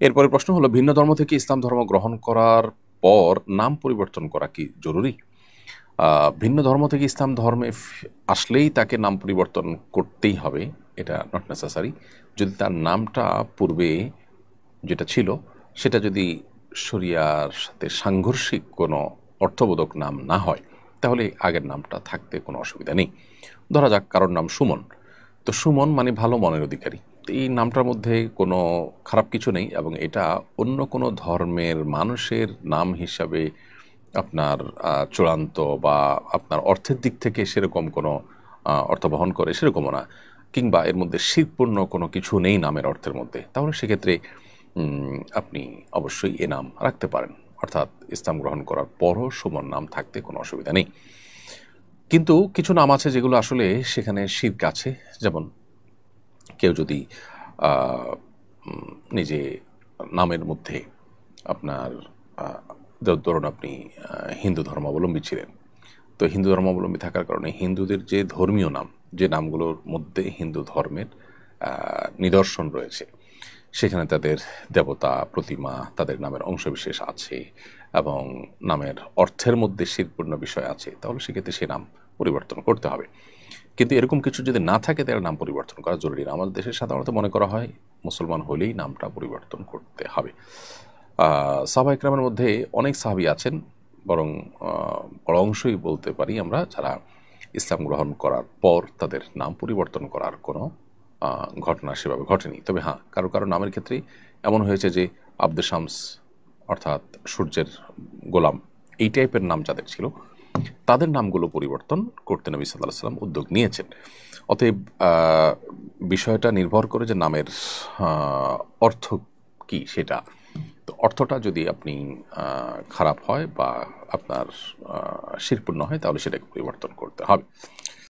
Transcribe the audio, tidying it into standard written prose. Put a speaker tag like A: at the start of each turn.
A: এরপরে প্রশ্ন হলো, ভিন্ন ধর্ম থেকে ইসলাম ধর্ম গ্রহণ করার পর নাম পরিবর্তন করা কি জরুরি? ভিন্ন ধর্ম থেকে ইসলাম ধর্মে আসলেই তাকে নাম পরিবর্তন করতেই হবে, এটা নট নেসেসারি। যদি তার নামটা পূর্বে যেটা ছিল সেটা যদি শরিয়ার সাথে সাংঘর্ষিক কোনো অর্থবোধক নাম না হয়, তাহলে আগের নামটা থাকতে কোনো অসুবিধা নেই। ধরা যাক কারোর নাম সুমন, তো সুমন মানে ভালো মনের অধিকারী। তো এই নামটার মধ্যে কোনো খারাপ কিছু নেই, এবং এটা অন্য কোনো ধর্মের মানুষের নাম হিসাবে আপনার চূড়ান্ত বা আপনার অর্থের দিক থেকে সেরকম কোনো অর্থ বহন করে সেরকমও না, কিংবা এর মধ্যে শিরপূর্ণ কোনো কিছু নেই নামের অর্থের মধ্যে, তাহলে সেক্ষেত্রে আপনি অবশ্যই এ নাম রাখতে পারেন। অর্থাৎ ইসলাম গ্রহণ করার পরও সুমন নাম থাকতে কোনো অসুবিধা নেই। কিন্তু কিছু নাম আছে যেগুলো আসলে সেখানে শিরক আছে। যেমন কেউ যদি আহ, নিজে নামের মধ্যে আপনার ধরুন আপনি হিন্দু ধর্মাবলম্বী ছিলেন, তো হিন্দু ধর্মাবলম্বী থাকার কারণে হিন্দুদের যে ধর্মীয় নাম, যে নামগুলোর মধ্যে হিন্দু ধর্মের নিদর্শন রয়েছে, সেখানে তাদের দেবতা প্রতিমা, তাদের নামের অংশবিশেষ আছে এবং নামের অর্থের মধ্যে শিরপূর্ণ বিষয় আছে, তাহলে সেক্ষেত্রে সে নাম পরিবর্তন করতে হবে। কিন্তু এরকম কিছু যদি না থাকে তাহলে নাম পরিবর্তন করা জরুরি না। আমাদের দেশে সাধারণত মনে করা হয় মুসলমান হলেই নামটা পরিবর্তন করতে হবে। সাহাবা ইকরামের মধ্যে অনেক সাহাবী আছেন, বরং বড় অংশই বলতে পারি আমরা, যারা ইসলাম গ্রহণ করার পর তাদের নাম পরিবর্তন করার কোনো ঘটনা সেভাবে ঘটেনি। তবে হ্যাঁ, কারো কারো নামের ক্ষেত্রে এমন হয়েছে যে আব্দুল শামস, অর্থাৎ সূর্যের গোলাম, এই টাইপের নাম যাদের ছিল তাদের নামগুলো পরিবর্তন করতে নবী সাল্লাল্লাহু আলাইহি ওয়াসাল্লাম উদ্যোগ নিয়েছেন। অতএব বিষয়টা নির্ভর করে যে নামের অর্থ কি সেটা। তো অর্থটা যদি আপনি খারাপ হয় বা আপনার শিরপূর্ণ হয়, তাহলে সেটাকে পরিবর্তন করতে হবে।